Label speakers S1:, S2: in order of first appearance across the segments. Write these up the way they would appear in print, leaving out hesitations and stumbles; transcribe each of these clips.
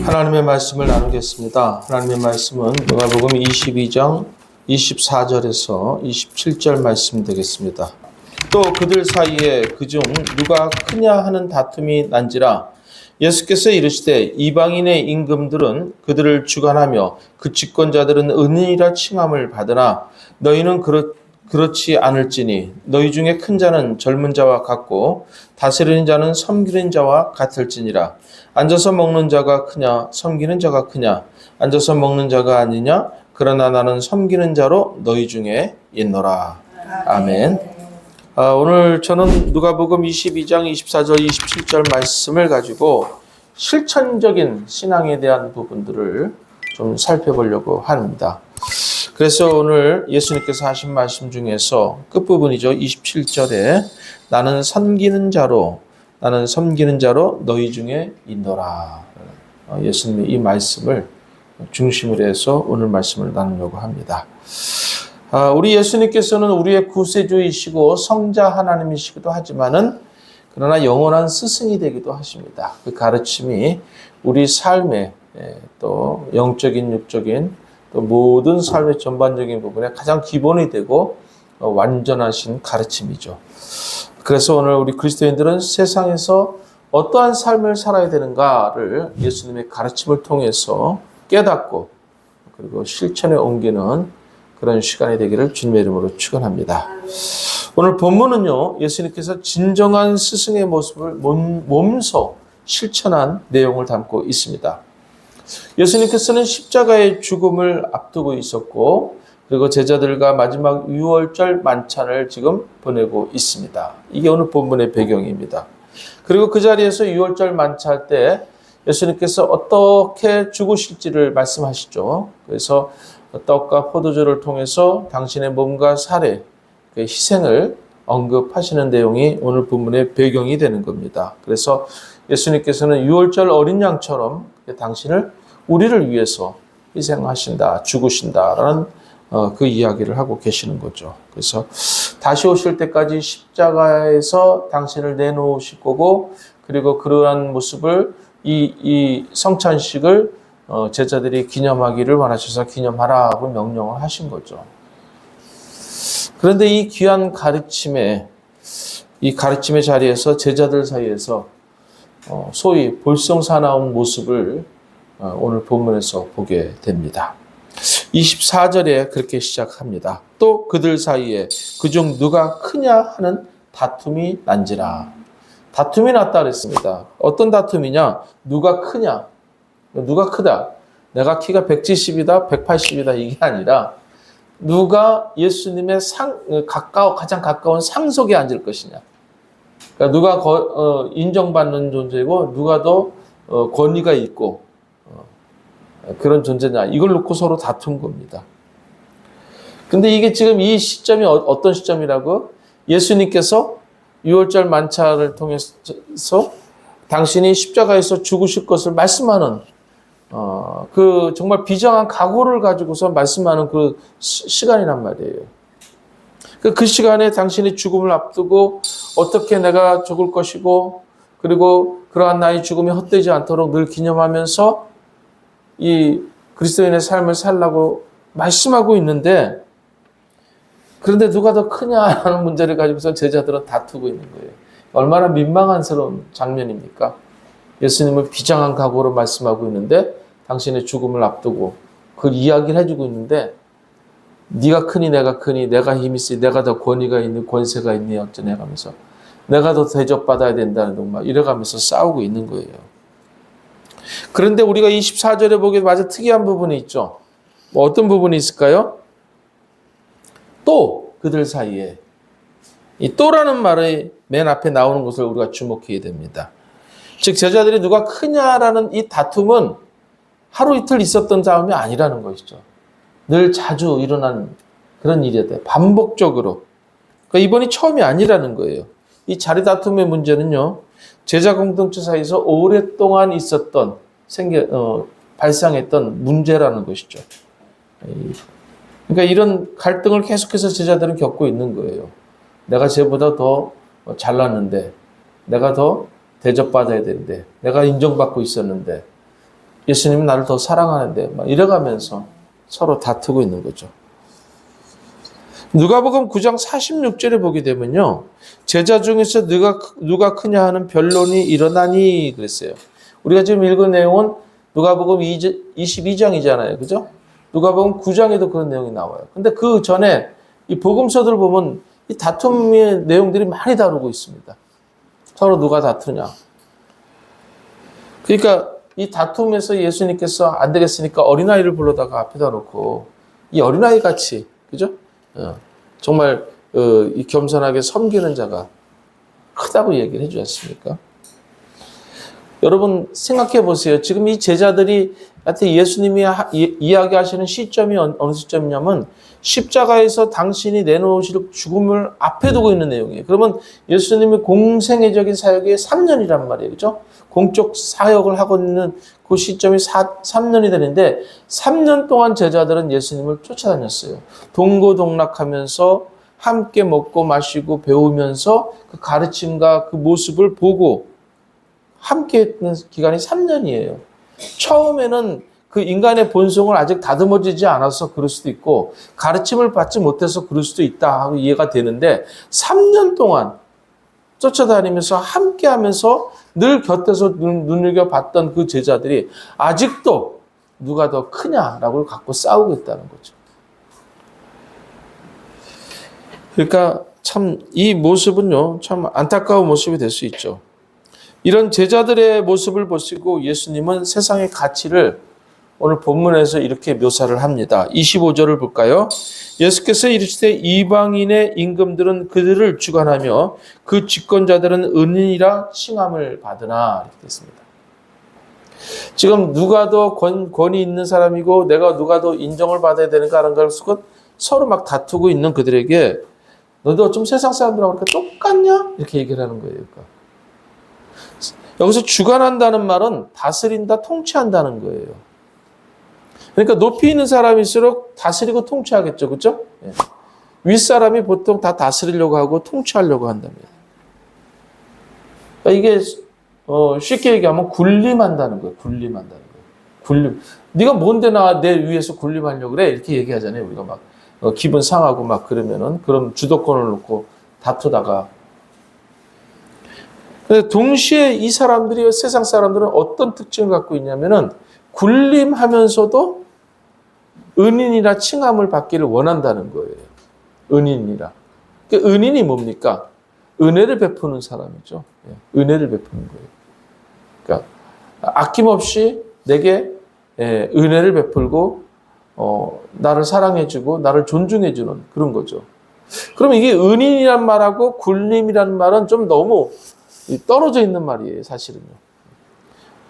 S1: 하나님의 말씀을 나누겠습니다. 하나님의 말씀은 누가복음 22장 24절에서 27절 말씀 되겠습니다. 또 그들 사이에 그중 누가 크냐 하는 다툼이 난지라 예수께서 이르시되 이방인의 임금들은 그들을 주관하며 그 집권자들은 은인이라 칭함을 받으나 너희는 그렇지 않을지니 너희 중에 큰 자는 젊은 자와 같고 다스리는 자는 섬기는 자와 같을지니라. 앉아서 먹는 자가 크냐 섬기는 자가 크냐 앉아서 먹는 자가 아니냐 그러나 나는 섬기는 자로 너희 중에 있노라. 아멘. 오늘 저는 누가복음 22장 24절 27절 말씀을 가지고 실천적인 신앙에 대한 부분들을 좀 살펴보려고 합니다. 그래서 오늘 예수님께서 하신 말씀 중에서 끝부분이죠. 27절에 나는 섬기는 자로 너희 중에 있노라. 예수님의 이 말씀을 중심으로 해서 오늘 말씀을 나누려고 합니다. 우리 예수님께서는 우리의 구세주이시고 성자 하나님이시기도 하지만은 그러나 영원한 스승이 되기도 하십니다. 그 가르침이 우리 삶에 또 영적인 육적인 또 모든 삶의 전반적인 부분에 가장 기본이 되고 완전하신 가르침이죠. 그래서 오늘 우리 그리스도인들은 세상에서 어떠한 삶을 살아야 되는가를 예수님의 가르침을 통해서 깨닫고 그리고 실천에 옮기는 그런 시간이 되기를 주님의 이름으로 축원합니다. 오늘 본문은요, 예수님께서 진정한 스승의 모습을 몸소 실천한 내용을 담고 있습니다. 예수님께서는 십자가의 죽음을 앞두고 있었고 그리고 제자들과 마지막 유월절 만찬을 지금 보내고 있습니다. 이게 오늘 본문의 배경입니다. 그리고 그 자리에서 유월절 만찬 때 예수님께서 어떻게 죽으실지를 말씀하시죠. 그래서 떡과 포도주를 통해서 당신의 몸과 살의 그 희생을 언급하시는 내용이 오늘 본문의 배경이 되는 겁니다. 그래서 예수님께서는 유월절 어린 양처럼 당신을 우리를 위해서 희생하신다, 죽으신다라는 그 이야기를 하고 계시는 거죠. 그래서 다시 오실 때까지 십자가에서 당신을 내놓으실 거고 그리고 그러한 모습을 이 성찬식을 제자들이 기념하기를 원하셔서 기념하라고 명령을 하신 거죠. 그런데 이 귀한 가르침의 자리에서 제자들 사이에서 소위 볼썽사나운 모습을 오늘 본문에서 보게 됩니다. 24절에 그렇게 시작합니다. 또 그들 사이에 그중 누가 크냐 하는 다툼이 난지라. 다툼이 났다 그랬습니다. 어떤 다툼이냐? 누가 크냐? 누가 크다? 내가 키가 170이다, 180이다 이게 아니라 누가 예수님의 가장 가까운 상속에 앉을 것이냐. 그러니까 누가 인정받는 존재고 누가 더 권위가 있고 그런 존재냐. 이걸 놓고 서로 다툰 겁니다. 근데 이게 지금 이 시점이 어떤 시점이라고? 예수님께서 유월절 만찬을 통해서 당신이 십자가에서 죽으실 것을 말씀하는 그 정말 비장한 각오를 가지고서 말씀하는 그 시간이란 말이에요. 그 시간에 당신이 죽음을 앞두고 어떻게 내가 죽을 것이고 그리고 그러한 나의 죽음이 헛되지 않도록 늘 기념하면서 이 그리스도인의 삶을 살라고 말씀하고 있는데 그런데 누가 더 크냐라는 문제를 가지고서 제자들은 다투고 있는 거예요. 얼마나 민망한스러운 장면입니까? 예수님을 비장한 각오로 말씀하고 있는데 당신의 죽음을 앞두고 그 이야기를 해주고 있는데 네가 크니 내가 크니 내가 힘이 세니 내가 더 권위가 있니 권세가 있니 어쩌네 하면서 내가 더 대접받아야 된다는 둥 이래가면서 싸우고 있는 거예요. 그런데 우리가 24절에 보기에 아주 특이한 부분이 있죠. 뭐 어떤 부분이 있을까요? 또 그들 사이에 이 또라는 말의 맨 앞에 나오는 것을 우리가 주목해야 됩니다. 즉 제자들이 누가 크냐라는 이 다툼은 하루 이틀 있었던 싸움이 아니라는 것이죠. 늘 자주 일어나는 그런 일이었대요. 반복적으로. 그러니까 이번이 처음이 아니라는 거예요. 이 자리 다툼의 문제는요. 제자 공동체 사이에서 오랫동안 있었던 발생했던 문제라는 것이죠. 그러니까 이런 갈등을 계속해서 제자들은 겪고 있는 거예요. 내가 쟤보다 더 잘났는데 내가 더 대접받아야 되는데 내가 인정받고 있었는데 예수님은 나를 더 사랑하는데 막 이래가면서 서로 다투고 있는 거죠. 누가복음 9장 46절에 보게 되면요. 제자 중에서 누가 크냐 하는 변론이 일어나니 그랬어요. 우리가 지금 읽은 내용은 누가복음 22장이잖아요. 그죠? 누가복음 9장에도 그런 내용이 나와요. 근데 그 전에 이 복음서들 보면 이 다툼의 내용들이 많이 다루고 있습니다. 서로 누가 다투냐. 그러니까 이 다툼에서 예수님께서 안 되겠으니까 어린아이를 불러다가 앞에다 놓고 이 어린아이 같이, 그죠? 정말 이 겸손하게 섬기는 자가 크다고 얘기를 해주지 않습니까? 여러분 생각해 보세요. 지금 이 제자들이 한테 예수님이 이야기하시는 시점이 어느 시점이냐면 십자가에서 당신이 내놓으실 죽음을 앞에 두고 있는 내용이에요. 그러면 예수님이 공생애적인 사역이 3년이란 말이에요. 그죠? 공적 사역을 하고 있는 그 시점이 3년이 되는데 3년 동안 제자들은 예수님을 쫓아다녔어요. 동고동락하면서 함께 먹고 마시고 배우면서 그 가르침과 그 모습을 보고 함께 했던 기간이 3년이에요. 처음에는 그 인간의 본성을 아직 다듬어지지 않아서 그럴 수도 있고 가르침을 받지 못해서 그럴 수도 있다 하고 이해가 되는데 3년 동안 쫓아다니면서 함께하면서 늘 곁에서 눈여겨봤던 그 제자들이 아직도 누가 더 크냐라고 갖고 싸우고 있다는 거죠. 그러니까 참 이 모습은요, 참 안타까운 모습이 될 수 있죠. 이런 제자들의 모습을 보시고 예수님은 세상의 가치를 오늘 본문에서 이렇게 묘사를 합니다. 25절을 볼까요? 예수께서 이르시되 이방인의 임금들은 그들을 주관하며 그 집권자들은 은인이라 칭함을 받으나 이렇게 됐습니다. 지금 누가 더 권위 있는 사람이고 내가 누가 더 인정을 받아야 되는가 하는 걸 서로 막 다투고 있는 그들에게 너도 좀 세상 사람들하고 그렇게 똑같냐? 이렇게 얘기를 하는 거예요. 그러니까. 여기서 주관한다는 말은 다스린다, 통치한다는 거예요. 그러니까 높이 있는 사람일수록 다스리고 통치하겠죠. 그렇죠? 예. 윗사람이 보통 다 다스리려고 하고 통치하려고 한답니다. 그러니까 이게 쉽게 얘기하면 군림한다는 거예요. 군림한다는 거예요. 군림. 네가 뭔데 내 위에서 군림하려고 그래? 이렇게 얘기하잖아요. 우리가 막 기분 상하고 막 그러면은 그럼 주도권을 놓고 다투다가 동시에 이 사람들이 세상 사람들은 어떤 특징을 갖고 있냐면은 군림하면서도 은인이라 칭함을 받기를 원한다는 거예요. 은인이라. 그러니까 은인이 뭡니까? 은혜를 베푸는 사람이죠. 은혜를 베푸는 거예요. 그러니까 아낌없이 내게 은혜를 베풀고 나를 사랑해주고 나를 존중해주는 그런 거죠. 그러면 이게 은인이란 말하고 군림이라는 말은 좀 너무 떨어져 있는 말이에요, 사실은요.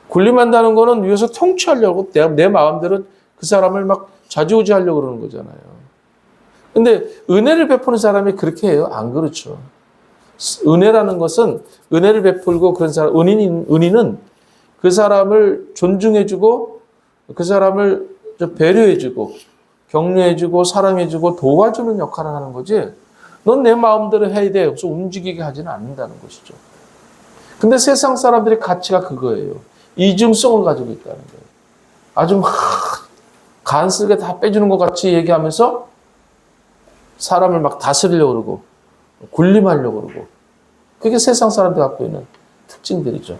S1: 군림한다는 거는 위에서 통치하려고 내 마음대로 그 사람을 막 좌지우지하려고 그러는 거잖아요. 근데 은혜를 베푸는 사람이 그렇게 해요? 안 그렇죠. 은혜라는 것은 은혜를 베풀고 그런 사람, 은인은 그 사람을 존중해주고 그 사람을 배려해주고 격려해주고 사랑해주고 도와주는 역할을 하는 거지. 넌 내 마음대로 해야 돼. 그래서 움직이게 하지는 않는다는 것이죠. 근데 세상 사람들의 가치가 그거예요. 이중성을 가지고 있다는 거예요. 아주 막 간쓸게 다 빼주는 것 같이 얘기하면서 사람을 막 다스리려고 그러고 군림하려고 그러고 그게 세상 사람들 갖고 있는 특징들이죠.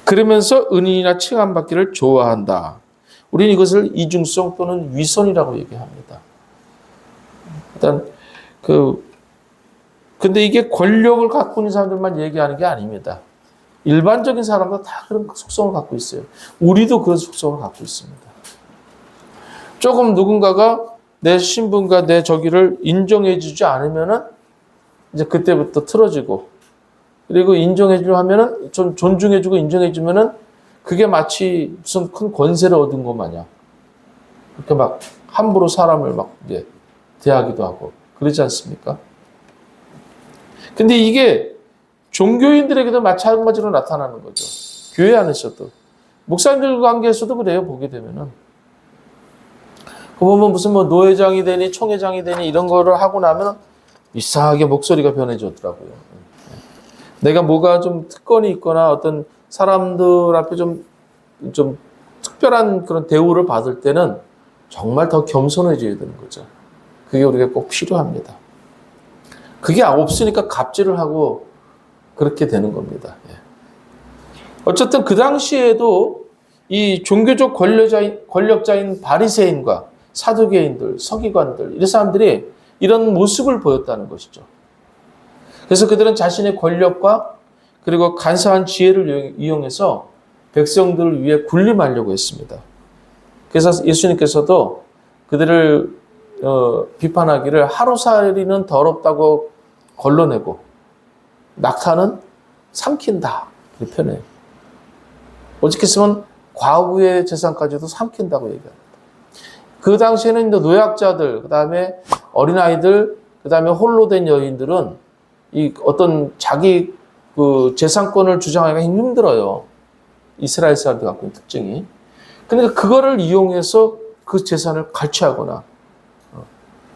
S1: 그러면서 은인이나 칭함받기를 좋아한다. 우리는 이것을 이중성 또는 위선이라고 얘기합니다. 일단 근데 이게 권력을 갖고 있는 사람들만 얘기하는 게 아닙니다. 일반적인 사람도 다 그런 속성을 갖고 있어요. 우리도 그런 속성을 갖고 있습니다. 조금 누군가가 내 신분과 내 저기를 인정해주지 않으면은 이제 그때부터 틀어지고 그리고 인정해주려 하면은 좀 존중해주고 인정해주면은 그게 마치 무슨 큰 권세를 얻은 것 마냥 그렇게 막 함부로 사람을 막 이제 대하기도 하고 그러지 않습니까? 근데 이게 종교인들에게도 마찬가지로 나타나는 거죠. 교회 안에서도. 목사님들 관계에서도 그래요, 보게 되면은. 그 보면 무슨 뭐 노회장이 되니 총회장이 되니 이런 거를 하고 나면 이상하게 목소리가 변해졌더라고요. 내가 뭐가 좀 특권이 있거나 어떤 사람들 앞에 좀 특별한 그런 대우를 받을 때는 정말 더 겸손해져야 되는 거죠. 그게 우리가 꼭 필요합니다. 그게 없으니까 갑질을 하고 그렇게 되는 겁니다. 예. 어쨌든 그 당시에도 이 종교적 권력자인 바리새인과 사두개인들, 서기관들 이런 사람들이 이런 모습을 보였다는 것이죠. 그래서 그들은 자신의 권력과 그리고 간사한 지혜를 이용해서 백성들을 위해 군림하려고 했습니다. 그래서 예수님께서도 그들을 비판하기를 하루살이는 더럽다고 걸러내고 낙타는 삼킨다 이렇게 표현해요. 오직했으면 과부의 재산까지도 삼킨다고 얘기합니다. 그 당시에는 노약자들, 그 다음에 어린아이들, 그 다음에 홀로 된 여인들은 이 어떤 자기 그 재산권을 주장하기가 힘들어요. 이스라엘 사람들 갖고 있는 특징이. 그러니까 그거를 이용해서 그 재산을 갈취하거나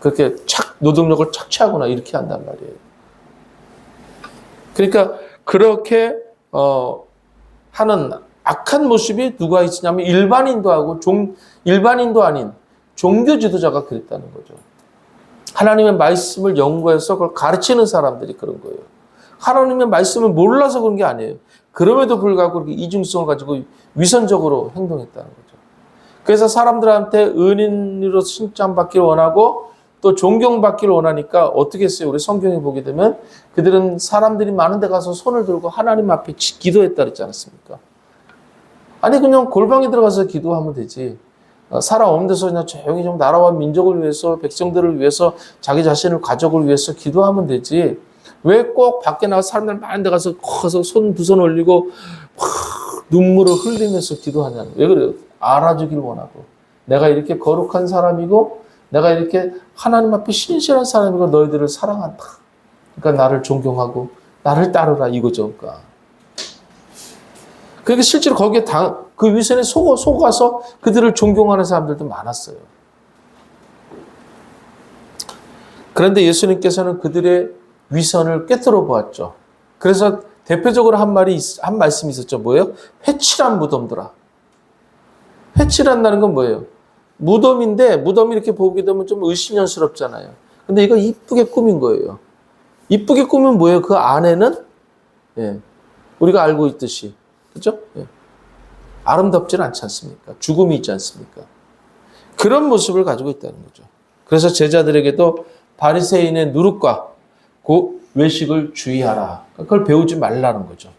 S1: 그렇게 노동력을 착취하거나 이렇게 한단 말이에요. 그러니까 그렇게 하는 악한 모습이 누가 있으냐면 일반인도 아닌 종교 지도자가 그랬다는 거죠. 하나님의 말씀을 연구해서 그걸 가르치는 사람들이 그런 거예요. 하나님의 말씀을 몰라서 그런 게 아니에요. 그럼에도 불구하고 그렇게 이중성을 가지고 위선적으로 행동했다는 거죠. 그래서 사람들한테 은인으로 칭찬받기를 원하고 또 존경받기를 원하니까 어떻게 했어요? 우리 성경에 보게 되면 그들은 사람들이 많은 데 가서 손을 들고 하나님 앞에 기도했다 그랬지 않았습니까? 아니 그냥 골방에 들어가서 기도하면 되지. 사람 없는 데서 그냥 조용히 좀 나라와 민족을 위해서 백성들을 위해서 자기 자신을 가족을 위해서 기도하면 되지. 왜 꼭 밖에 나가서 사람들 많은 데 가서 손 두 손 올리고 눈물을 흘리면서 기도하냐는. 왜 그래요? 알아주길 원하고 내가 이렇게 거룩한 사람이고 내가 이렇게 하나님 앞에 신실한 사람이고 너희들을 사랑한다. 그러니까 나를 존경하고 나를 따르라 이거죠. 그러니까 실제로 거기에 그 위선에 속아서 그들을 존경하는 사람들도 많았어요. 그런데 예수님께서는 그들의 위선을 꿰뚫어 보았죠. 그래서 대표적으로 한 말씀이 있었죠. 뭐예요? 회칠한 무덤들아. 회칠한다는 건 뭐예요? 무덤인데 무덤이 이렇게 보게 되면 좀 의심스럽잖아요. 근데 이거 이쁘게 꾸민 거예요. 이쁘게 꾸면 뭐예요? 그 안에는 우리가 알고 있듯이 그렇죠? 아름답지는 않지 않습니까? 죽음이 있지 않습니까? 그런 모습을 가지고 있다는 거죠. 그래서 제자들에게도 바리새인의 누룩과 그 외식을 주의하라. 그걸 배우지 말라는 거죠.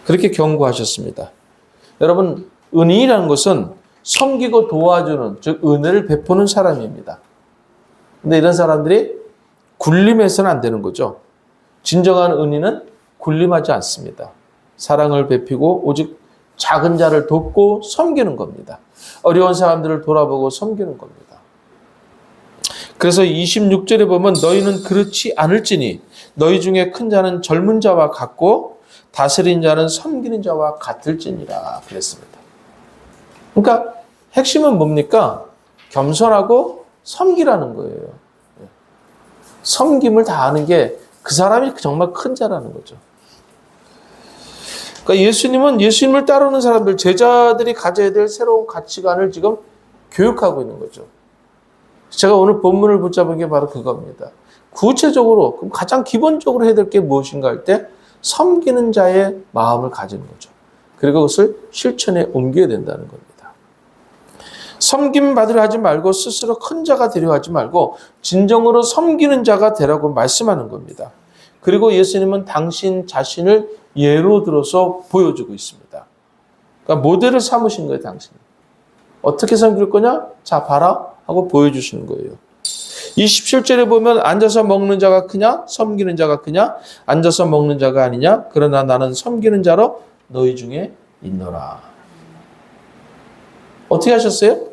S1: 그렇게 경고하셨습니다. 여러분, 은인이라는 것은 섬기고 도와주는, 즉 은혜를 베푸는 사람입니다. 근데 이런 사람들이 군림해서는 안 되는 거죠. 진정한 은인은 군림하지 않습니다. 사랑을 베푸고 오직 작은 자를 돕고 섬기는 겁니다. 어려운 사람들을 돌아보고 섬기는 겁니다. 그래서 26절에 보면 너희는 그렇지 않을지니 너희 중에 큰 자는 젊은 자와 같고 다스린 자는 섬기는 자와 같을지니라 그랬습니다. 그러니까 핵심은 뭡니까? 겸손하고 섬기라는 거예요. 섬김을 다하는 게 그 사람이 정말 큰 자라는 거죠. 그러니까 예수님을 따르는 사람들, 제자들이 가져야 될 새로운 가치관을 지금 교육하고 있는 거죠. 제가 오늘 본문을 붙잡은 게 바로 그겁니다. 구체적으로, 그럼 가장 기본적으로 해야 될 게 무엇인가 할 때 섬기는 자의 마음을 가지는 거죠. 그리고 그것을 실천에 옮겨야 된다는 겁니다. 섬김 받으려 하지 말고 스스로 큰 자가 되려 하지 말고 진정으로 섬기는 자가 되라고 말씀하는 겁니다. 그리고 예수님은 당신 자신을 예로 들어서 보여주고 있습니다. 그러니까 모델을 삼으신 거예요, 당신이. 어떻게 섬길 거냐? 자, 봐라. 하고 보여주시는 거예요. 27절에 보면 앉아서 먹는 자가 크냐? 섬기는 자가 크냐? 앉아서 먹는 자가 아니냐? 그러나 나는 섬기는 자로 너희 중에 있노라. 어떻게 하셨어요?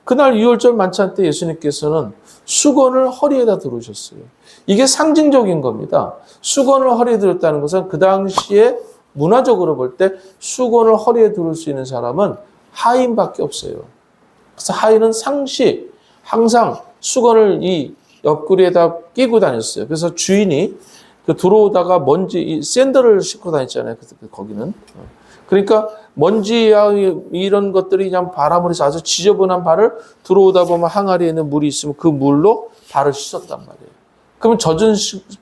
S1: 그날 유월절 만찬 때 예수님께서는 수건을 허리에다 두르셨어요. 이게 상징적인 겁니다. 수건을 허리에 두르었다는 것은 그 당시에 문화적으로 볼 때 수건을 허리에 두를 수 있는 사람은 하인밖에 없어요. 그래서 하인은 상시 항상 수건을 이 옆구리에다 끼고 다녔어요. 그래서 주인이 그 들어오다가 먼지, 이 샌들을 싣고 다녔잖아요. 거기는. 그러니까 먼지야 이런 것들이 그냥 바람으로 쏴서 지저분한 발을 들어오다 보면 항아리에 있는 물이 있으면 그 물로 발을 씻었단 말이에요. 그러면 젖은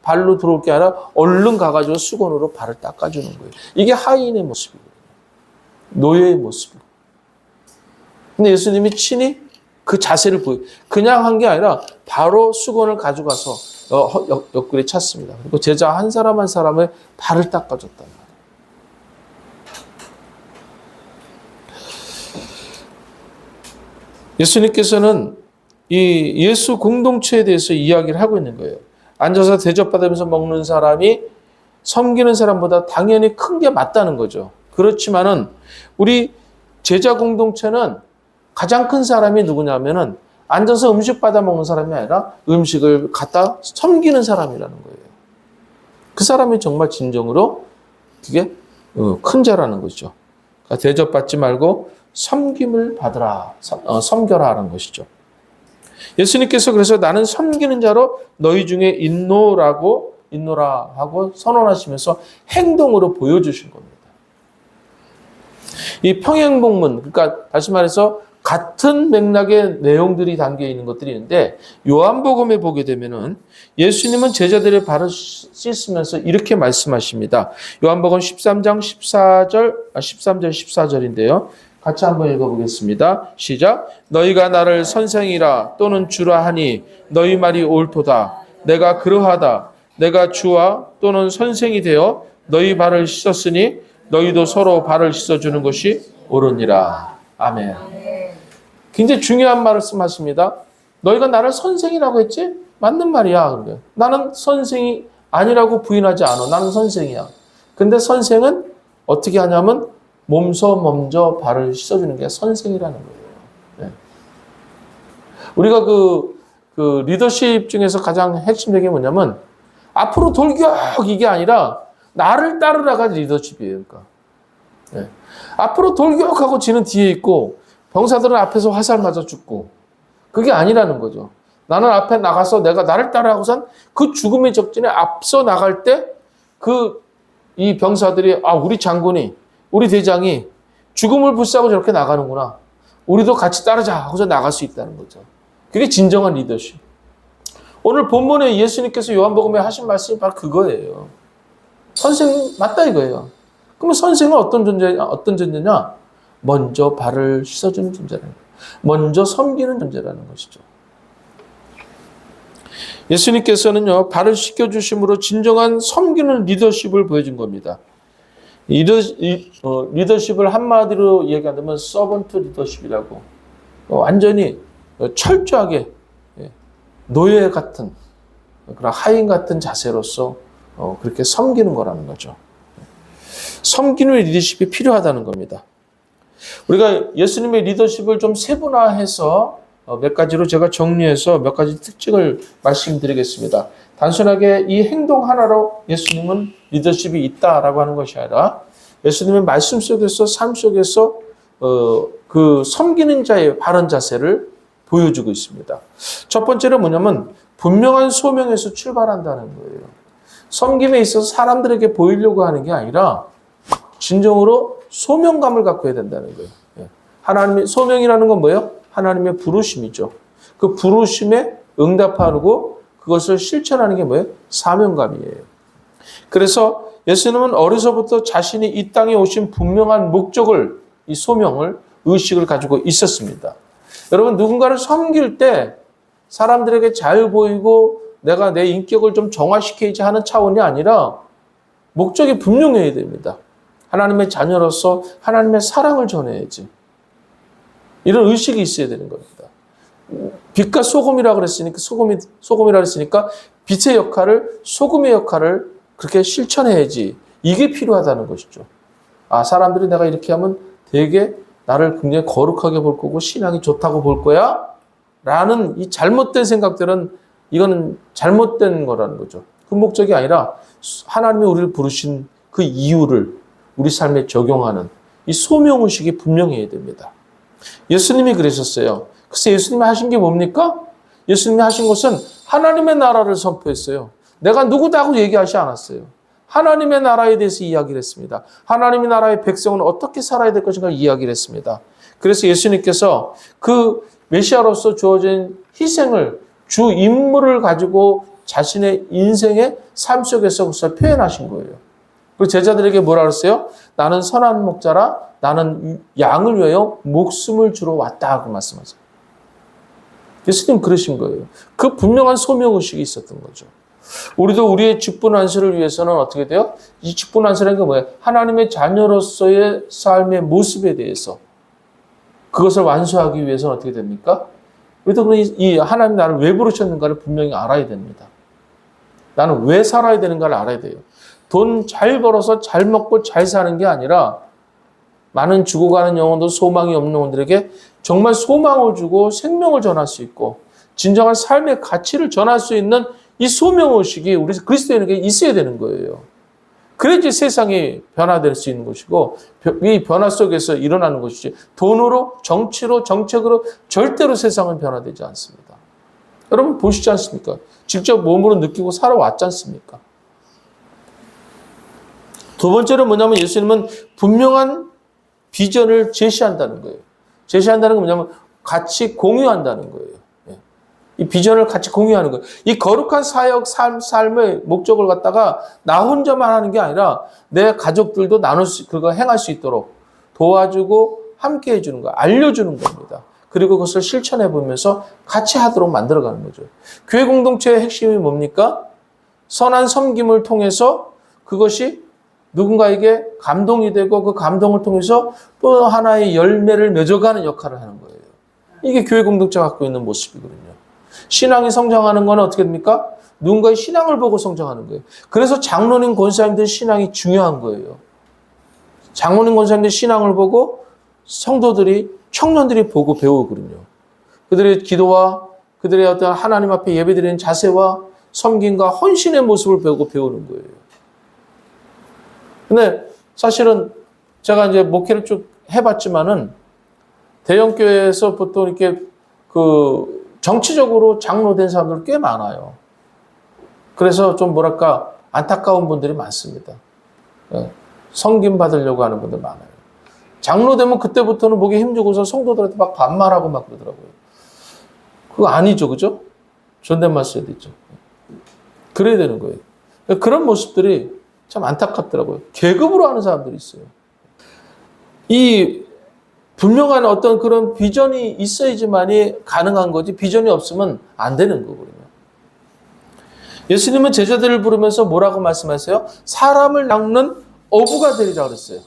S1: 발로 들어올 게 아니라 얼른 가가지고 수건으로 발을 닦아주는 거예요. 이게 하인의 모습이에요. 노예의 모습이에요. 근데 예수님이 친히 그 자세를 그냥 한 게 아니라 바로 수건을 가져가서 옆구리에 찼습니다. 그리고 제자 한 사람 한 사람의 발을 닦아줬단 말이에요. 예수님께서는 이 예수 공동체에 대해서 이야기를 하고 있는 거예요. 앉아서 대접받으면서 먹는 사람이 섬기는 사람보다 당연히 큰 게 맞다는 거죠. 그렇지만은 우리 제자 공동체는 가장 큰 사람이 누구냐면은 앉아서 음식 받아 먹는 사람이 아니라 음식을 갖다 섬기는 사람이라는 거예요. 그 사람이 정말 진정으로 그게 큰 자라는 거죠. 그러니까 대접받지 말고 섬김을 받으라, 섬겨라 하는 것이죠. 예수님께서 그래서 나는 섬기는 자로 너희 중에 있노라 하고 선언하시면서 행동으로 보여주신 겁니다. 이 평행복문, 그러니까 다시 말해서 같은 맥락의 내용들이 담겨 있는 것들이 있는데 요한복음에 보게 되면은 예수님은 제자들의 발을 씻으면서 이렇게 말씀하십니다. 요한복음 13장 14절인데요. 같이 한번 읽어보겠습니다. 시작. 너희가 나를 선생이라 또는 주라 하니 너희 말이 옳도다. 내가 그러하다. 내가 주와 또는 선생이 되어 너희 발을 씻었으니 너희도 서로 발을 씻어주는 것이 옳으니라. 아멘. 굉장히 중요한 말씀하십니다. 너희가 나를 선생이라고 했지? 맞는 말이야. 나는 선생이 아니라고 부인하지 않아. 나는 선생이야. 근데 선생은 어떻게 하냐면 몸소 먼저 발을 씻어주는 게 선생이라는 거예요. 네. 우리가 그 리더십 중에서 가장 핵심적인 게 뭐냐면 앞으로 돌격 이게 아니라 나를 따르라가 리더십이에요. 그러니까. 네. 앞으로 돌격하고 지는 뒤에 있고 병사들은 앞에서 화살 맞아 죽고 그게 아니라는 거죠. 나는 앞에 나가서 내가 나를 따라하고선 그 죽음의 적진에 앞서 나갈 때 이 병사들이 우리 장군이 우리 대장이 죽음을 불사하고 저렇게 나가는구나. 우리도 같이 따르자 하고서 나갈 수 있다는 거죠. 그게 진정한 리더십. 오늘 본문에 예수님께서 요한복음에 하신 말씀이 바로 그거예요. 선생 맞다 이거예요. 그러면 선생은 어떤 존재냐? 먼저 발을 씻어주는 존재라는 거예요. 먼저 섬기는 존재라는 것이죠. 예수님께서는요, 발을 씻겨주심으로 진정한 섬기는 리더십을 보여준 겁니다. 리더십을 한마디로 얘기한다면 서번트 리더십이라고 완전히 철저하게 노예 같은 그런 하인 같은 자세로서 그렇게 섬기는 거라는 거죠. 섬기는 리더십이 필요하다는 겁니다. 우리가 예수님의 리더십을 좀 세분화해서 몇 가지로 제가 정리해서 몇 가지 특징을 말씀드리겠습니다. 단순하게 이 행동 하나로 예수님은 리더십이 있다라고 하는 것이 아니라 예수님의 말씀 속에서 삶 속에서 그 섬기는 자의 바른 자세를 보여주고 있습니다. 첫 번째는 뭐냐면 분명한 소명에서 출발한다는 거예요. 섬김에 있어서 사람들에게 보이려고 하는 게 아니라 진정으로 소명감을 갖고 해야 된다는 거예요. 하나님의 소명이라는 건 뭐예요? 하나님의 부르심이죠. 그 부르심에 응답하고 그것을 실천하는 게 뭐예요? 사명감이에요. 그래서 예수님은 어려서부터 자신이 이 땅에 오신 분명한 목적을, 이 소명을, 의식을 가지고 있었습니다. 여러분, 누군가를 섬길 때 사람들에게 잘 보이고 내가 내 인격을 좀 정화시켜야지 하는 차원이 아니라 목적이 분명해야 됩니다. 하나님의 자녀로서 하나님의 사랑을 전해야지. 이런 의식이 있어야 되는 겁니다. 빛과 소금이라 그랬으니까 소금이라 그랬으니까 빛의 역할을 소금의 역할을 그렇게 실천해야지. 이게 필요하다는 것이죠. 사람들이 내가 이렇게 하면 되게 나를 굉장히 거룩하게 볼 거고 신앙이 좋다고 볼 거야? 라는 이 잘못된 생각들은 이거는 잘못된 거라는 거죠. 그 목적이 아니라 하나님이 우리를 부르신 그 이유를 우리 삶에 적용하는 이 소명의식이 분명해야 됩니다. 예수님이 그러셨어요. 그래서 예수님이 하신 게 뭡니까? 예수님이 하신 것은 하나님의 나라를 선포했어요. 내가 누구다고 얘기하지 않았어요. 하나님의 나라에 대해서 이야기를 했습니다. 하나님의 나라의 백성은 어떻게 살아야 될 것인가 이야기를 했습니다. 그래서 예수님께서 그 메시아로서 주어진 희생을 주 임무를 가지고 자신의 인생의 삶 속에서 그것을 표현하신 거예요. 그리고 제자들에게 뭐라 그랬어요? 나는 선한 목자라 나는 양을 위하여 목숨을 주러 왔다 하고 말씀하세요. 예수님 그러신 거예요. 그 분명한 소명의식이 있었던 거죠. 우리도 우리의 직분안수를 위해서는 어떻게 돼요? 이 직분안수라는 게 뭐예요? 하나님의 자녀로서의 삶의 모습에 대해서 그것을 완수하기 위해서는 어떻게 됩니까? 우리도 이 하나님 나를 왜 부르셨는가를 분명히 알아야 됩니다. 나는 왜 살아야 되는가를 알아야 돼요. 돈 잘 벌어서 잘 먹고 잘 사는 게 아니라 많은 죽어가는 영혼도 소망이 없는 영혼들에게 정말 소망을 주고 생명을 전할 수 있고 진정한 삶의 가치를 전할 수 있는 이 소명의식이 우리 그리스도인에게 있어야 되는 거예요. 그래야지 세상이 변화될 수 있는 것이고 이 변화 속에서 일어나는 것이지 돈으로 정치로 정책으로 절대로 세상은 변화되지 않습니다. 여러분 보시지 않습니까? 직접 몸으로 느끼고 살아왔지 않습니까? 두 번째로 뭐냐면 예수님은 분명한 비전을 제시한다는 거예요. 제시한다는 건 뭐냐면 같이 공유한다는 거예요. 이 비전을 같이 공유하는 거예요. 이 거룩한 사역, 삶의 목적을 갖다가 나 혼자만 하는 게 아니라 내 가족들도 그거 행할 수 있도록 도와주고 함께 해주는 거, 알려주는 겁니다. 그리고 그것을 실천해 보면서 같이 하도록 만들어가는 거죠. 교회 공동체의 핵심이 뭡니까? 선한 섬김을 통해서 그것이 누군가에게 감동이 되고 그 감동을 통해서 또 하나의 열매를 맺어가는 역할을 하는 거예요. 이게 교회 공동체가 갖고 있는 모습이거든요. 신앙이 성장하는 건 어떻게 됩니까? 누군가의 신앙을 보고 성장하는 거예요. 그래서 장로님, 권사님들 신앙이 중요한 거예요. 장로님, 권사님들 신앙을 보고 성도들이, 청년들이 보고 배우거든요. 그들의 기도와 그들의 어떤 하나님 앞에 예배드리는 자세와 섬김과 헌신의 모습을 배우고 배우는 거예요. 근데 사실은 제가 이제 목회를 쭉 해봤지만은 대형교회에서 보통 이렇게 정치적으로 장로된 사람들 꽤 많아요. 그래서 좀 뭐랄까 안타까운 분들이 많습니다. 섬김 받으려고 하는 분들 많아요. 장로 되면 그때부터는 목에 힘주고서 성도들한테 막 반말하고 막 그러더라고요. 그거 아니죠, 그죠? 존댓말 써야 되죠. 그래야 되는 거예요. 그런 모습들이 참 안타깝더라고요. 계급으로 하는 사람들이 있어요. 이 분명한 어떤 그런 비전이 있어야지만이 가능한 거지 비전이 없으면 안 되는 거거든요. 예수님은 제자들을 부르면서 뭐라고 말씀하세요? 사람을 낚는 어부가 되리라 그랬어요.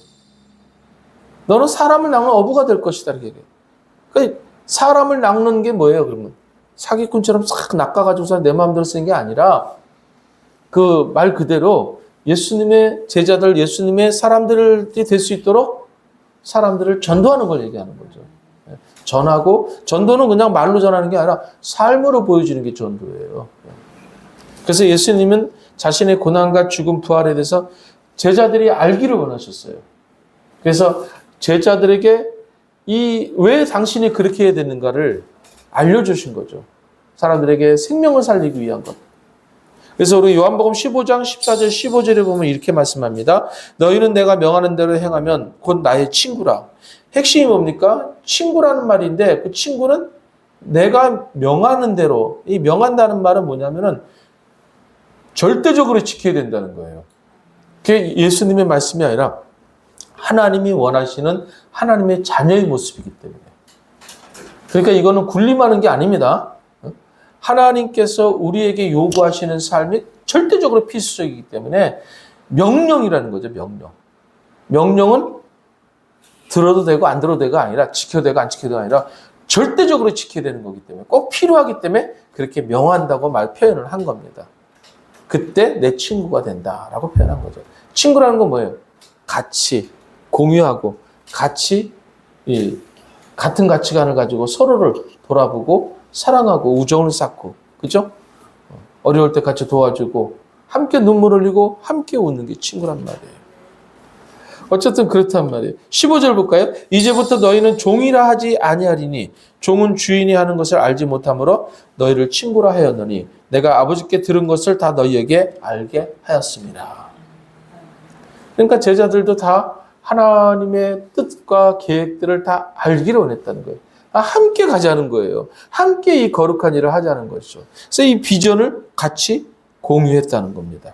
S1: 너는 사람을 낚는 어부가 될 것이다 이렇게 얘기해요. 그러니까 사람을 낚는 게 뭐예요 그러면? 사기꾼처럼 싹 낚아가지고서 내 마음대로 쓰는 게 아니라 그 말 그대로 예수님의 제자들, 예수님의 사람들이 될 수 있도록 사람들을 전도하는 걸 얘기하는 거죠. 전하고, 전도는 그냥 말로 전하는 게 아니라 삶으로 보여주는 게 전도예요. 그래서 예수님은 자신의 고난과 죽음, 부활에 대해서 제자들이 알기를 원하셨어요. 그래서 제자들에게 왜 당신이 그렇게 해야 되는가를 알려주신 거죠. 사람들에게 생명을 살리기 위한 것. 그래서 우리 요한복음 15장 14절 15절에 보면 이렇게 말씀합니다. 너희는 내가 명하는 대로 행하면 곧 나의 친구라. 핵심이 뭡니까? 친구라는 말인데 그 친구는 내가 명하는 대로, 이 명한다는 말은 뭐냐면은 절대적으로 지켜야 된다는 거예요. 그게 예수님의 말씀이 아니라 하나님이 원하시는 하나님의 자녀의 모습이기 때문에. 그러니까 이거는 군림하는 게 아닙니다. 하나님께서 우리에게 요구하시는 삶이 절대적으로 필수적이기 때문에 명령이라는 거죠. 명령은 들어도 되고 안 들어도 되고 아니라 지켜도 되고 안 지켜도 되고 아니라 절대적으로 지켜야 되는 거기 때문에 꼭 필요하기 때문에 그렇게 명한다고 표현을 한 겁니다. 그때 내 친구가 된다라고 표현한 거죠. 친구라는 건 뭐예요? 같이 공유하고 같이 같은 가치관을 가지고 서로를 돌아보고 사랑하고 우정을 쌓고, 그죠? 어려울 때 같이 도와주고 함께 눈물 흘리고 함께 웃는 게 친구란 말이에요. 어쨌든 그렇단 말이에요. 15절 볼까요? 이제부터 너희는 종이라 하지 아니하리니 종은 주인이 하는 것을 알지 못하므로 너희를 친구라 하였노니 내가 아버지께 들은 것을 다 너희에게 알게 하였습니다. 그러니까 제자들도 다 하나님의 뜻과 계획들을 다 알기를 원했다는 거예요. 함께 가자는 거예요. 함께 이 거룩한 일을 하자는 것이죠. 그래서 이 비전을 같이 공유했다는 겁니다.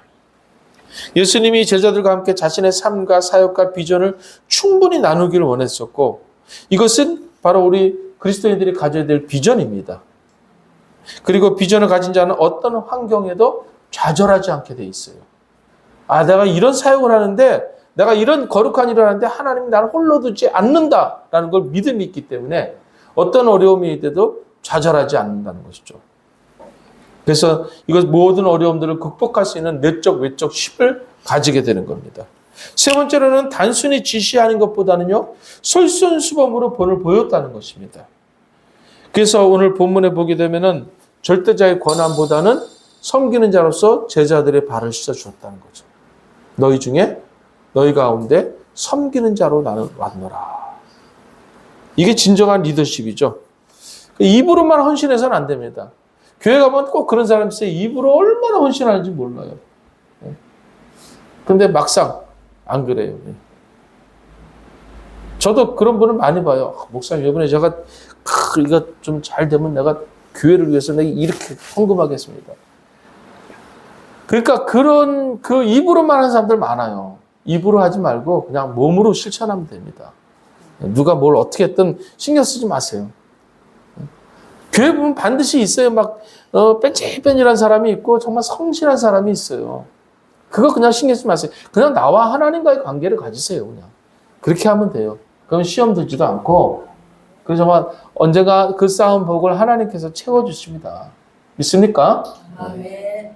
S1: 예수님이 제자들과 함께 자신의 삶과 사역과 비전을 충분히 나누기를 원했었고 이것은 바로 우리 그리스도인들이 가져야 될 비전입니다. 그리고 비전을 가진 자는 어떤 환경에도 좌절하지 않게 돼 있어요. 내가 이런 사역을 하는데 내가 이런 거룩한 일을 하는데 하나님이 나를 홀로 두지 않는다라는 걸 믿음이 있기 때문에 어떤 어려움이 있어도 좌절하지 않는다는 것이죠. 그래서 이것 모든 어려움들을 극복할 수 있는 내적 외적 힘을 가지게 되는 겁니다. 세 번째로는 단순히 지시하는 것보다는요. 솔선수범으로 본을 보였다는 것입니다. 그래서 오늘 본문에 보게 되면은 절대자의 권한보다는 섬기는 자로서 제자들의 발을 씻어주었다는 거죠. 너희 중에 너희 가운데 섬기는 자로 나는 왔노라. 이게 진정한 리더십이죠. 입으로만 헌신해서는 안 됩니다. 교회 가면 꼭 그런 사람이 있어요. 입으로 얼마나 헌신하는지 몰라요. 근데 막상 안 그래요. 저도 그런 분을 많이 봐요. 목사님, 이번에 제가 이거 좀 잘 되면 내가 교회를 위해서 내가 이렇게 헌금하겠습니다. 그러니까 그런 그 입으로만 하는 사람들 많아요. 입으로 하지 말고 그냥 몸으로 실천하면 됩니다. 누가 뭘 어떻게 했든 신경 쓰지 마세요. 교회 보면 반드시 있어요. 막 뺀질뺀질한 사람이 있고 정말 성실한 사람이 있어요. 그거 그냥 신경 쓰지 마세요. 그냥 나와 하나님과의 관계를 가지세요. 그냥 그렇게 하면 돼요. 그럼 시험 들지도 않고 그래서 정말 언젠가 그 쌓은 복을 하나님께서 채워주십니다. 믿습니까?
S2: 아멘.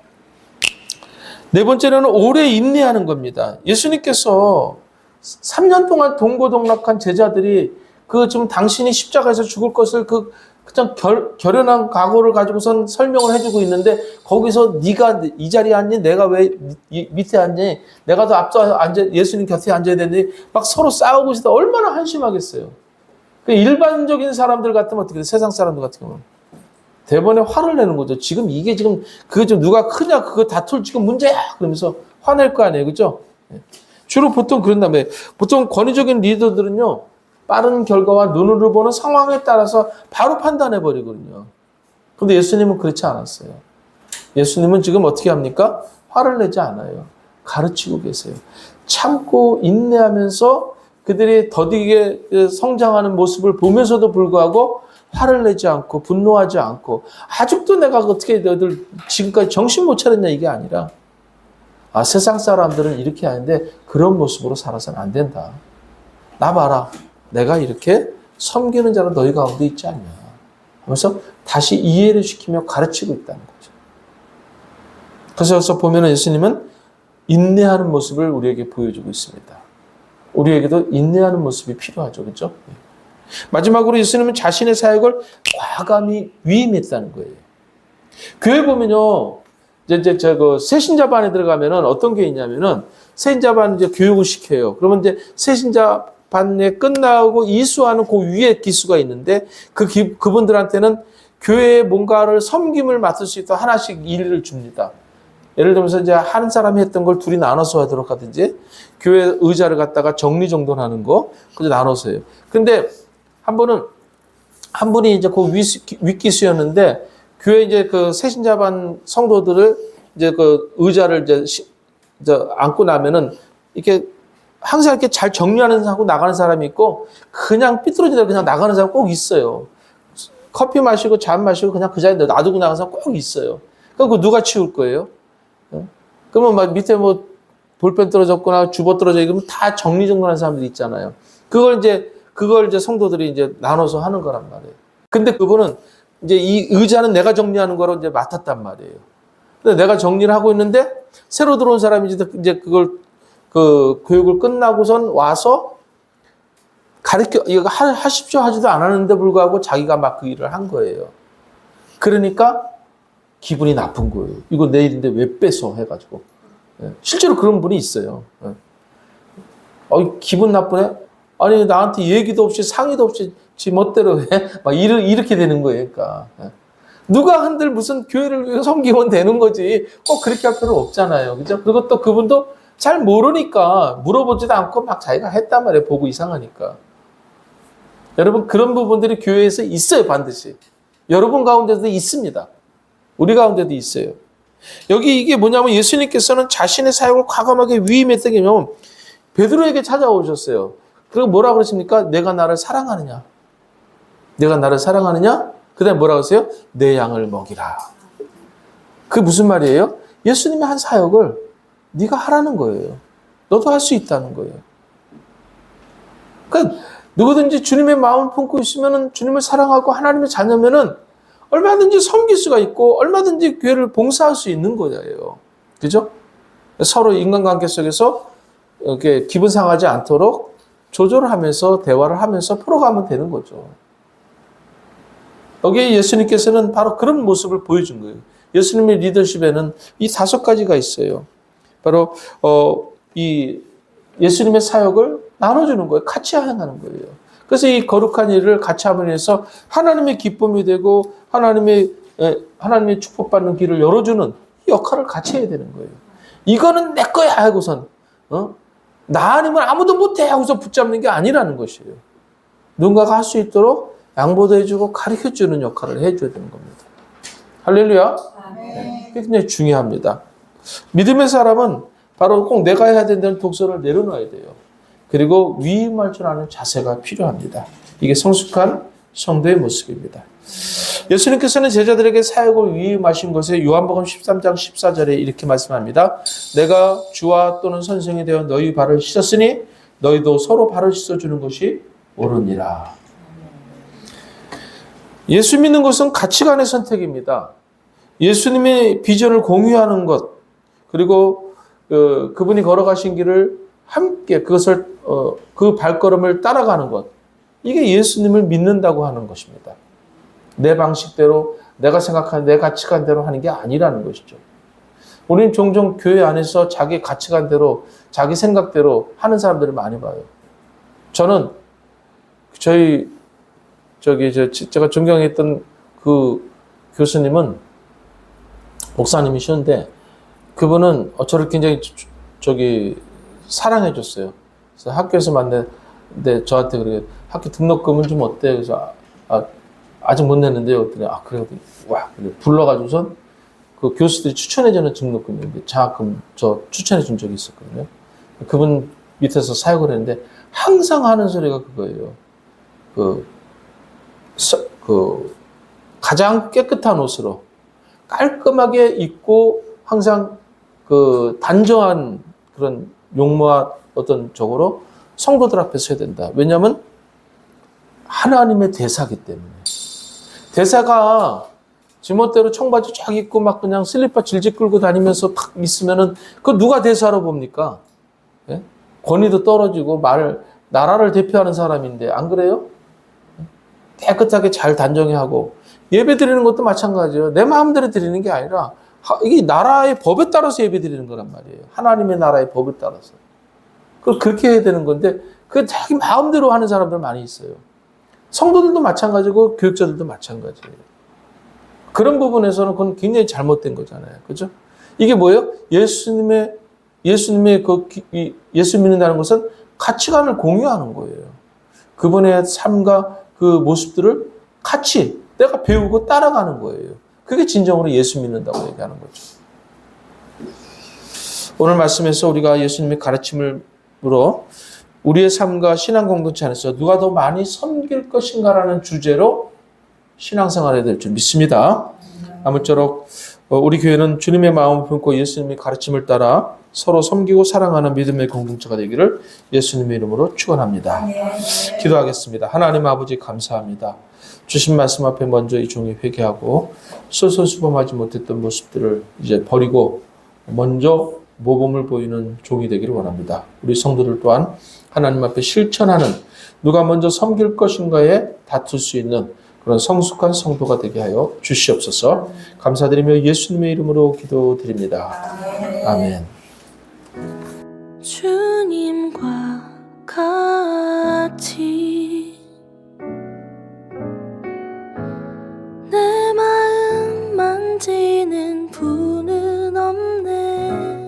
S1: 네 번째로는 오래 인내하는 겁니다. 예수님께서 3년 동안 동고동락한 제자들이 그 좀 당신이 십자가에서 죽을 것을 그냥 결연한 각오를 가지고선 설명을 해주고 있는데 거기서 네가 이 자리에 앉니? 내가 왜 밑에 앉니? 내가 더 앞서 앉아 예수님 곁에 앉아야 되니? 막 서로 싸우고 있다. 얼마나 한심하겠어요. 일반적인 사람들 같으면 어떻게 돼? 세상 사람들 같은 경우는 대번에 화를 내는 거죠. 지금 이게 지금 그게 좀 누가 크냐 그거 다툴 지금 문제야 그러면서 화낼 거 아니에요, 그죠? 주로 보통 그런 다음에 보통 권위적인 리더들은요 빠른 결과와 눈으로 보는 상황에 따라서 바로 판단해 버리거든요. 그런데 예수님은 그렇지 않았어요. 예수님은 지금 어떻게 합니까? 화를 내지 않아요. 가르치고 계세요. 참고 인내하면서 그들이 더디게 성장하는 모습을 보면서도 불구하고 화를 내지 않고 분노하지 않고 아직도 내가 어떻게 너희들 지금까지 정신 못 차렸냐 이게 아니라 세상 사람들은 이렇게 하는데 그런 모습으로 살아서는 안 된다. 나 봐라. 내가 이렇게 섬기는 자로 너희 가운데 있지 않냐 하면서 다시 이해를 시키며 가르치고 있다는 거죠. 그래서 보면은 예수님은 인내하는 모습을 우리에게 보여주고 있습니다. 우리에게도 인내하는 모습이 필요하죠. 그렇죠? 마지막으로 예수님은 자신의 사역을 과감히 위임했다는 거예요. 교회 보면요. 이제 그 새신자반에 들어가면은 어떤 게 있냐면은 새신자반 이제 교육을 시켜요. 그러면 이제 새신자반에 끝나고 이수하는 그 위에 기수가 있는데 그분들한테는 교회에 뭔가를 섬김을 맡을 수 있도록 하나씩 일을 줍니다. 예를 들면서 이제 한 사람이 했던 걸 둘이 나눠서 하도록 하든지 교회 의자를 갖다가 정리정돈하는 거 그저 나눠서 해요. 근데 한 분이 이제 그 윗기수였는데 교회 이제 그 새신자반 성도들을 이제 그 의자를 이제 앉고 나면은 이렇게 항상 이렇게 잘 정리하는 하고 나가는 사람이 있고 그냥 삐뚤어지다 그냥 나가는 사람 꼭 있어요. 커피 마시고 잔 마시고 그냥 그 자리에 놔두고 나가는 사람 꼭 있어요. 그럼 그 누가 치울 거예요? 그러면 막 밑에 뭐 볼펜 떨어졌거나 주버 떨어져 있으면 다 정리정돈하는 사람들이 있잖아요. 그걸 이제 성도들이 이제 나눠서 하는 거란 말이에요. 근데 그분은 이제 이 의자는 내가 정리하는 거로 이제 맡았단 말이에요. 근데 내가 정리를 하고 있는데 새로 들어온 사람이 이제 그걸 그 교육을 끝나고선 와서 이거 하십시오 하지도 않았는데 불구하고 자기가 막 그 일을 한 거예요. 그러니까 기분이 나쁜 거예요. 이거 내 일인데 왜 뺏어 해가지고. 실제로 그런 분이 있어요. 기분 나쁘네? 아니, 나한테 얘기도 없이 상의도 없이 지 멋대로 해? 막 이렇게 되는 거예요, 그러니까. 누가 한들 무슨 교회를 섬기면 되는 거지. 꼭 그렇게 할 필요 없잖아요. 그죠? 그리고 또 그분도 잘 모르니까 물어보지도 않고 막 자기가 했단 말이에요. 보고 이상하니까. 여러분, 그런 부분들이 교회에서 있어요, 반드시. 여러분 가운데도 있습니다. 우리 가운데도 있어요. 여기 이게 뭐냐면 예수님께서는 자신의 사역을 과감하게 위임했던 게 뭐냐면 베드로에게 찾아오셨어요. 그리고 뭐라 그러십니까? 내가 나를 사랑하느냐? 내가 나를 사랑하느냐? 그 다음에 뭐라고 하세요? 내 양을 먹이라. 그게 무슨 말이에요? 예수님의 한 사역을 네가 하라는 거예요. 너도 할 수 있다는 거예요. 그러니까 누구든지 주님의 마음을 품고 있으면 주님을 사랑하고 하나님의 자녀면은 얼마든지 섬길 수가 있고 얼마든지 교회를 봉사할 수 있는 거예요. 그죠? 서로 인간관계 속에서 이렇게 기분 상하지 않도록 조절을 하면서 대화를 하면서 풀어가면 되는 거죠. 여기에 예수님께서는 바로 그런 모습을 보여준 거예요. 예수님의 리더십에는 이 5가지가 있어요. 바로 이 예수님의 사역을 나눠주는 거예요. 같이 행하는 거예요. 그래서 이 거룩한 일을 같이 함으로 해서 하나님의 기쁨이 되고 하나님의 축복받는 길을 열어주는 이 역할을 같이 해야 되는 거예요. 이거는 내 거야 하고선 나 아니면 아무도 못해 하고서 붙잡는 게 아니라는 것이에요. 누군가가 할 수 있도록 양보도 해주고 가르쳐주는 역할을 해줘야 되는 겁니다. 할렐루야. 네. 굉장히 중요합니다. 믿음의 사람은 바로 꼭 내가 해야 된다는 독서를 내려놔야 돼요. 그리고 위임할 줄 아는 자세가 필요합니다. 이게 성숙한 성도의 모습입니다. 예수님께서는 제자들에게 사역을 위임하신 것에 요한복음 13장 14절에 이렇게 말씀합니다. 내가 주와 또는 선생이 되어 너희 발을 씻었으니 너희도 서로 발을 씻어주는 것이 옳으니라. 예수 믿는 것은 가치관의 선택입니다. 예수님의 비전을 공유하는 것, 그리고 그분이 걸어가신 길을 함께 그것을 그 발걸음을 따라가는 것, 이게 예수님을 믿는다고 하는 것입니다. 내 방식대로 내가 생각하는 내 가치관대로 하는 게 아니라는 것이죠. 우리는 종종 교회 안에서 자기 가치관대로 자기 생각대로 하는 사람들을 많이 봐요. 저는 제가 존경했던 그 교수님은 목사님이셨는데 그분은 저를 굉장히 사랑해 줬어요. 그래서 학교에서 만났는데 저한테 그래 학교 등록금은 좀 어때? 그래서 아직 못 냈는데요. 그랬더니 그래요. 와, 불러가지고선 그 교수들이 추천해주는 등록금인데 장학금 저 추천해 준 적이 있었거든요. 그분 밑에서 사역을 했는데 항상 하는 소리가 그거예요. 가장 깨끗한 옷으로 깔끔하게 입고 항상 단정한 그런 용모와 어떤 적으로 성도들 앞에 서야 된다. 왜냐하면 하나님의 대사기 때문에. 대사가 지멋대로 청바지 쫙 입고 막 그냥 슬리퍼 질질 끌고 다니면서 탁 있으면은 그 누가 대사로 봅니까? 예? 권위도 떨어지고 나라를 대표하는 사람인데 안 그래요? 깨끗하게 잘 단정히 하고 예배 드리는 것도 마찬가지예요. 내 마음대로 드리는 게 아니라 이게 나라의 법에 따라서 예배 드리는 거란 말이에요. 하나님의 나라의 법에 따라서. 그렇게 해야 되는 건데 그 자기 마음대로 하는 사람들 많이 있어요. 성도들도 마찬가지고 교육자들도 마찬가지예요. 그런 부분에서는 그건 굉장히 잘못된 거잖아요. 그죠? 이게 뭐예요? 예수 믿는다는 것은 가치관을 공유하는 거예요. 그분의 삶과 그 모습들을 같이 내가 배우고 따라가는 거예요. 그게 진정으로 예수 믿는다고 얘기하는 거죠. 오늘 말씀에서 우리가 예수님의 가르침으로 우리의 삶과 신앙 공동체 안에서 누가 더 많이 섬길 것인가라는 주제로 신앙생활을 해야 될 줄 믿습니다. 아무쪼록 우리 교회는 주님의 마음을 품고 예수님의 가르침을 따라 서로 섬기고 사랑하는 믿음의 공동체가 되기를 예수님의 이름으로 축원합니다. 기도하겠습니다. 하나님 아버지 감사합니다. 주신 말씀 앞에 먼저 이 종이 회개하고 솔선수범하지 못했던 모습들을 이제 버리고 먼저 모범을 보이는 종이 되기를 원합니다. 우리 성도들 또한 하나님 앞에 실천하는 누가 먼저 섬길 것인가에 다툴 수 있는 그런 성숙한 성도가 되게 하여 주시옵소서. 감사드리며 예수님의 이름으로 기도드립니다. 아멘.
S2: 주님과 같이 내 마음 만지는 분은 없네.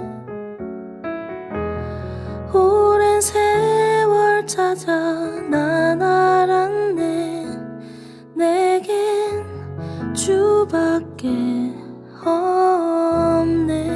S2: 오랜 세월 찾아 난 알았네. 내겐 주밖에 없네.